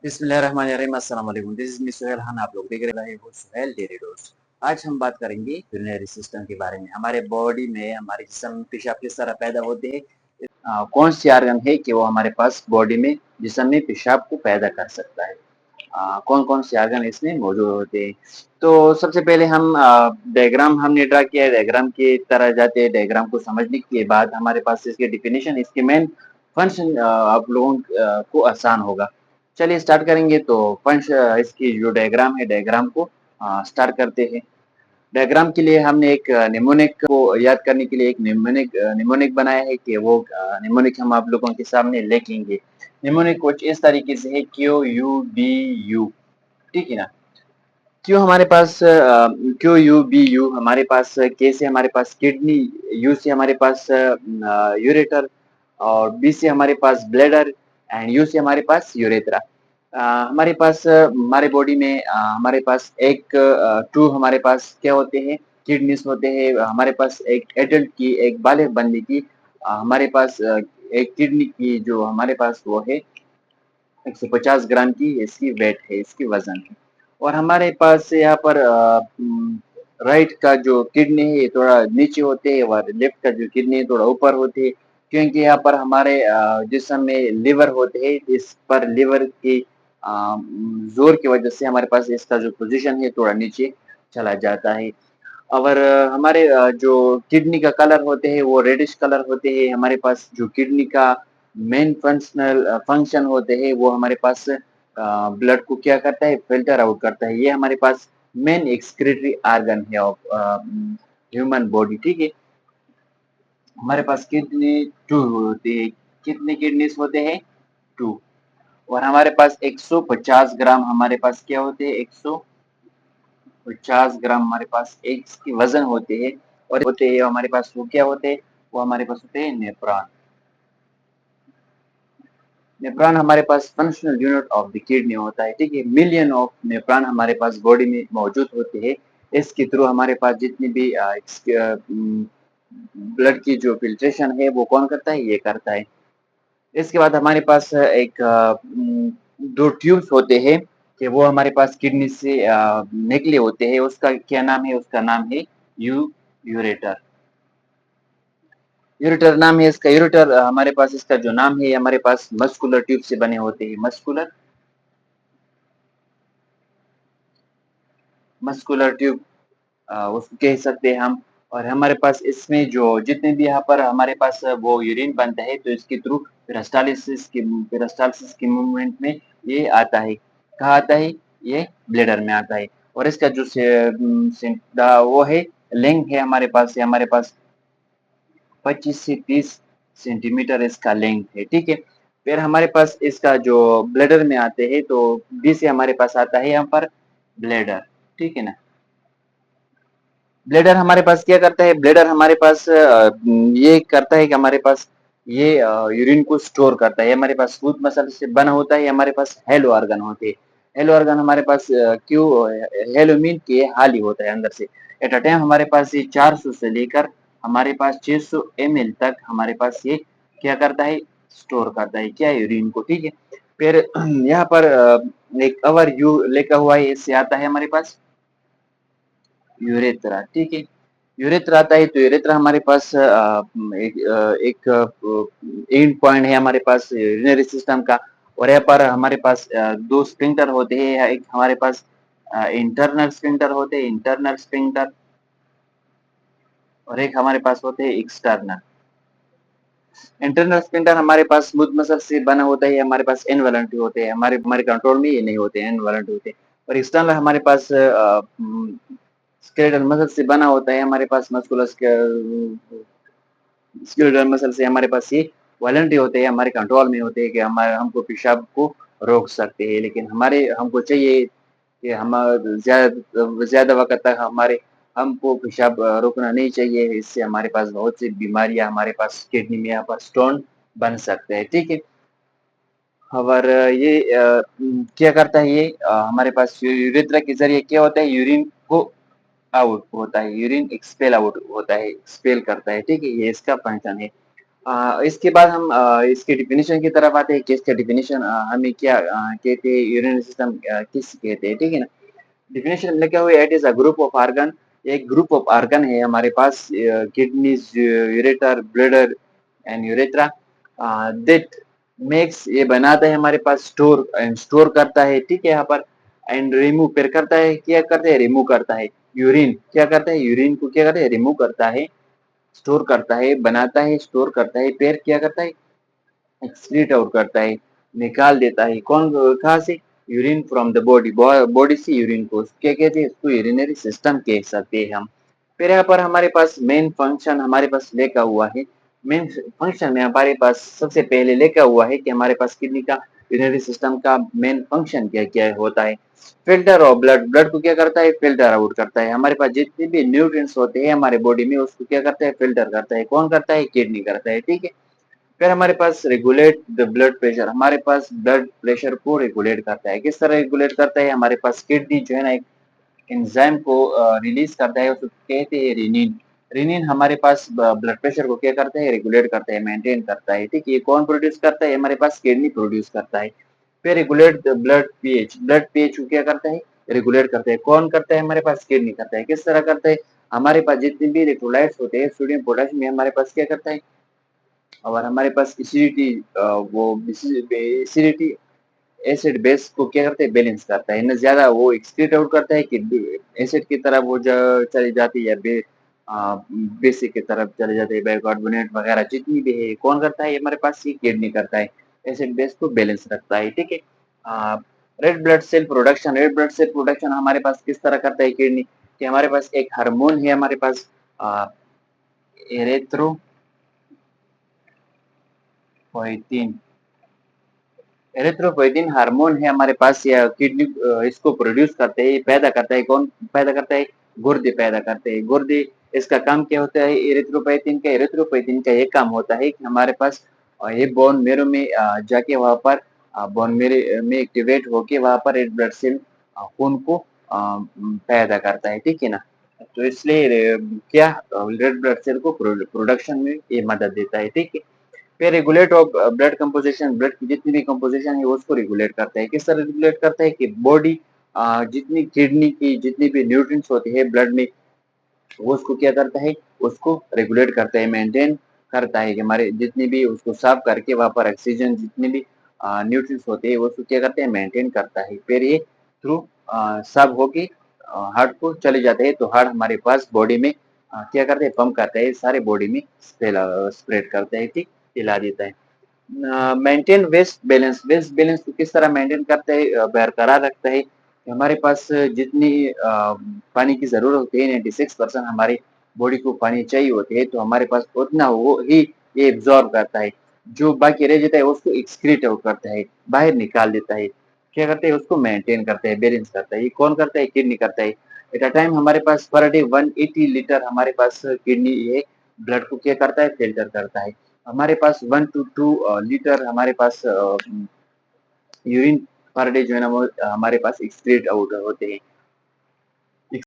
बिस्मिल्लाहिर्रहमानिर्रहीम, अस्सलाम वालेकुम। This is Miss Suhel Khan. आप लोग देख रहे हो सुहेल डेली डोज। आज हम बात करेंगे यूरिनरी सिस्टम के बारे में। हमारे बॉडी में हमारे जिस्म में पेशाब किस तरह पैदा होते हैं। कौन सी ऑर्गन है कि वो हमारे पास बॉडी में जिस्म में पेशाब को पैदा कर सकता है। कौन कौन से ऑर्गन इसमें मौजूद होते हैं। तो सबसे पहले हम डायग्राम हमने ड्रा किया है। डायग्राम की तरह जाते हैं। डायग्राम को समझने के बाद हमारे पास इसके डिफिनेशन, इसके मेन फंक्शन आप लोगों को आसान होगा। चलिए स्टार्ट करेंगे। तो इसकी जो डायग्राम है, डायग्राम को स्टार्ट करते हैं। डायग्राम के लिए हमने एक निमोनिक को याद करने के लिए एक निमोनिक बनाया है कि वो निमोनिक हम आप लोगों के सामने लिखेंगे। निमोनिक कुछ इस तरीके से है, QUBU, ठीक है ना। क्यों हमारे पास QUBU हमारे पास, के से हमारे पास किडनी, यू से हमारे पास यूरेटर, और बी से हमारे पास ब्लैडर, एंड यू से हमारे पास यूरेथ्रा। हमारे पास हमारे बॉडी में हमारे पास एक टू हमारे पास क्या होते हैं, किडनीज होते हैं। हमारे पास एक एडल्ट की, एक बालिग बंदे की हमारे पास एक किडनी की जो हमारे पास वो है 150 ग्राम की इसकी वेट है, इसकी वजन है। और हमारे पास यहाँ पर राइट का जो किडनी है ये थोड़ा नीचे होते हैं, और लेफ्ट का जो किडनी है थोड़ा ऊपर होते हैं। क्योंकि यहाँ पर हमारे जिस्म में लिवर होते हैं, इस पर लिवर की जोर की वजह से हमारे पास इसका जो पोजीशन है थोड़ा नीचे चला जाता है। और हमारे जो किडनी का कलर होते हैं वो रेडिश कलर होते हैं। हमारे पास जो किडनी का मेन फंक्शन होते हैं वो हमारे पास ब्लड को क्या करता है, फिल्टर आउट करता है। ये हमारे पास मेन एक्सक्रीटरी ऑर्गन है ऑफ ह्यूमन बॉडी, ठीक है। हमारे पास किडनी टू होती है। कितने किडनीज होते हैं? टू। और हमारे पास 150 ग्राम हमारे पास क्या होते हैं, 150 ग्राम हमारे पास एक की वजन होते हैं। और होते हैं हमारे पास वो क्या होते हैं, वो हमारे पास होते हैं नेफ्रॉन। नेफ्रॉन हमारे पास functional unit of the kidney होता है, ठीक है। मिलियन ऑफ नेफ्रॉन हमारे पास बॉडी में मौजूद होते हैं। इसके थ्रू हमारे पास जितनी भी ब्लड की जो फिल्ट्रेशन है वो कौन करता है, ये करता है। इसके बाद हमारे पास एक दो ट्यूब्स होते हैं कि वो हमारे पास किडनी से निकले होते हैं। उसका क्या नाम है, उसका नाम है यूरेटर। यूरेटर नाम है इसका। यूरेटर हमारे पास इसका जो नाम है हमारे पास मस्कुलर ट्यूब से बने होते हैं। मस्कुलर ट्यूब उसको कह सकते हैं हम। और हमारे पास इसमें जो जितने भी यहाँ पर हमारे पास वो यूरिन बनता है तो इसके थ्रू पेरिस्टालसिस के मूवमेंट में ये आता है। कहाँ आता है? ये ब्लेडर में आता है। और इसका जो वो है, लेंथ है हमारे पास, ये हमारे पास 25 से 30 सेंटीमीटर इसका लेंथ है, ठीक है। फिर हमारे पास इसका जो ब्लेडर में आते हैं तो बी से हमारे पास आता है यहाँ पर ब्लेडर, ठीक है ना। ब्लेडर हमारे पास क्या करता है, ब्लेडर हमारे पास ये करता है कि हमारे पास ये यूरिन को स्टोर करता है। हमारे पास स्मूथ मसल से बना होता है। हमारे पास हेलो ऑर्गन होते हैं। हेलो ऑर्गन हमारे पास क्यों, हेलो मीन के हाली होता है अंदर से। एट अ टाइम हमारे पास ये 400 से लेकर हमारे पास 600 ml तक हमारे पास ये क्या करता है, स्टोर करता है क्या, यूरिन को, ठीक है। फिर यहाँ पर एक अवर यू लिखा हुआ है, इससे आता है हमारे पास यूरेथ्रा, ठीक है। यूरेथ्रा आता है तो यूरेथ्रा हमारे पास एक एंड पॉइंट है हमारे पास यूरिनरी सिस्टम का। और यहाँ पर हमारे पास दो स्फिंक्टर होते हैं। एक हमारे पास इंटरनल स्फिंक्टर होते हैं, इंटरनल स्फिंक्टर, और एक हमारे पास होते हैं एक्सटर्नल। इंटरनल स्फिंक्टर हमारे पास स्मूथ मसल से बना होता है। हमारे पास इनवॉलंटरी होते हैं, हमारे हमारे कंट्रोल में ये नहीं होते, इनवॉलंटरी होते हैं। और एक्सटर्नल हमारे पास स्केलेटल मसल से बना होता है। हमारे पास मस्कुलर स्केलेटल मसल से हमारे पास ये वॉलंटरी होते हैं, हमारे कंट्रोल में होते हैं कि हमारे हमको पेशाब को रोक सकते हैं। लेकिन हमारे हमको चाहिए कि हम ज्यादा ज्यादा वक्त तक हमारे हमको पेशाब रोकना नहीं चाहिए। इससे हमारे पास बहुत सी बीमारियां हमारे पास किडनी में यहाँ पर स्टोन बन सकते हैं, ठीक है। और ये क्या करता है, ये हमारे पास यूरेथ्रा के जरिए क्या होता है, यूरिन को आउट होता है, यूरिन एक्सपेल आउट होता है, एक्सपेल करता है, ठीक है। ये इसका फंक्शन है। इसके बाद हम इसके डिफिनीशन की तरफ आते हैं कि इसका डिफिनीशन हमें क्या कहते हैं, यूरिनरी सिस्टम किस कहते हैं, ठीक है ना। डिफिनेशन में लिखा हुआ है, it is a group of organ, एक ग्रुप ऑफ ऑर्गन है हमारे पास, kidneys, ureter, bladder and urethra, that makes, ये बनाता है हमारे पास, स्टोर एंड स्टोर करता है, ठीक है यहाँ पर, एंड रिमूव, फिर करता है, क्या करता है, रिमूव करता है यूरिन, क्या करता है, यूरिन को क्या करता है, रिमूव करता है, स्टोर करता है, बनाता है, स्टोर करता है, फिर क्या करता है, एक्सक्रीट आउट करता है, निकाल देता है, कौन, कहाँ से, urine from the body, body से यूरिन को क्या कहते हैं, इसको यूरिनरी सिस्टम कह सकते हैं हम। फिर यहाँ पर हमारे पास मेन फंक्शन हमारे पास लिखा हुआ है, मेन फंक्शन में हमारे पास सबसे पहले लिखा हुआ है कि हमारे पास किडनी का, यूरिनरी सिस्टम का मेन फंक्शन क्या क्या होता है, फिल्टर ऑफ ब्लड, ब्लड को क्या करता है, फिल्टर आउट करता है, हमारे पास जितने भी न्यूट्रिएंट्स होते हैं हमारे बॉडी में उसको क्या करता है, फिल्टर करता है, कौन करता है, किडनी करता है, ठीक है। फिर हमारे पास रेगुलेट द ब्लड प्रेशर, हमारे पास ब्लड प्रेशर को रेगुलेट करता है, किस तरह रेगुलेट करता है, हमारे पास किडनी जो है ना, एक एंजाइम को रिलीज करता है, उसको कहते हैं रेनिन, रेनिन हमारे पास ब्लड प्रेशर को क्या करता है, रेगुलेट करता है, मेंटेन करता है, ठीक है। ये कौन प्रोड्यूस करता है, हमारे पास किडनी प्रोड्यूस करता है। फिर regulate the blood pH, blood pH को क्या करता है, रेगुलेट करता है, कौन करता है, हमारे पास किडनी करता है, किस तरह करता है, हमारे पास जितने भी इलेक्ट्रोलाइट्स होते हैं सोडियम पोटेशियम, हमारे पास क्या करता है, और हमारे पास एसिडिटी, वो एसिडिटी, एसिड बेस को क्या करते हैं, बैलेंस करता है, न ज्यादा वो एक्सक्रीट आउट करता है कि एसिड की तरफ वो चली जाती है, या बेसिक की तरफ चले जाते हैं, बाइकार्बोनेट वगैरह जितनी भी है, कौन करता है, हमारे पास ये किडनी करता है, एसिड बेस को बैलेंस रखता है, ठीक है। Red blood cell production, red blood cell production हमारे पास किस तरह करता है किडनी, कि हमारे पास एक हार्मोन है, हमारे पास एरेथ्रोपोइटिन, एरिथ्रोपोइटिन हार्मोन है हमारे पास, या किडनी इसको प्रोड्यूस करते हैं, पैदा करता है, कौन पैदा करता है, गुर्दे पैदा करते हैं, गुर्दे, इसका काम क्या होता है, एरिथ्रोपोइटिन का ये काम होता है कि हमारे पास ये बोन मेरो में जाके वहां पर बोन मेरो में एक्टिवेट होके वहां पर रेड ब्लड सेल खून को पैदा करता है, ठीक है ना। तो इसलिए क्या, रेड ब्लड सेल को प्रोडक्शन में ये मदद देता है, ठीक है। फिर regulate of blood composition, blood की जितनी भी कंपोजिशन है उसको रेगुलेट करता है, किस तरह रेगुलेट करता है कि बॉडी जितनी किडनी की जितनी भी न्यूट्रिएंट्स होते हैं ब्लड में, वो उसको क्या करता है, उसको रेगुलेट करता है, मेंटेन करता है, कि हमारे जितनी भी उसको साफ करके वहां पर ऑक्सीजन जितने भी न्यूट्रिएंट्स होते हैं वो उसको क्या करते हैं, मेंटेन करता है। फिर ये थ्रू सब होके हार्ट को चले जाते हैं, तो हार्ट हमारे पास बॉडी में क्या करते हैं, पंप करता है, सारे बॉडी में स्प्रेड करता है, ठीक, हिला देता है। Maintain waste balance, waste balance को किस तरह मेंटेन करता है, बरकरार रखता है, कि हमारे पास जितनी पानी की जरूरत होती है, 96% हमारी बॉडी को पानी चाहिए होती है, तो हमारे पास उतना वो ही ये एब्जॉर्ब करता है, जो बाकी रह जाता है उसको एक्सक्रीट आउट करता है, बाहर निकाल देता है, क्या करते हैं, उसको मेंटेन करता है, बैलेंस करता है, ये कौन करता है, किडनी करता है। एट अ टाइम हमारे पास पर डे 180 लीटर हमारे पास किडनी ये ब्लड को क्या करता है, फिल्टर करता है, हमारे पास 1 to 2 लीटर हमारे पास यूरिन पर डे जो है ना वो हमारे पास एक्सक्रीट आउट होते हैं।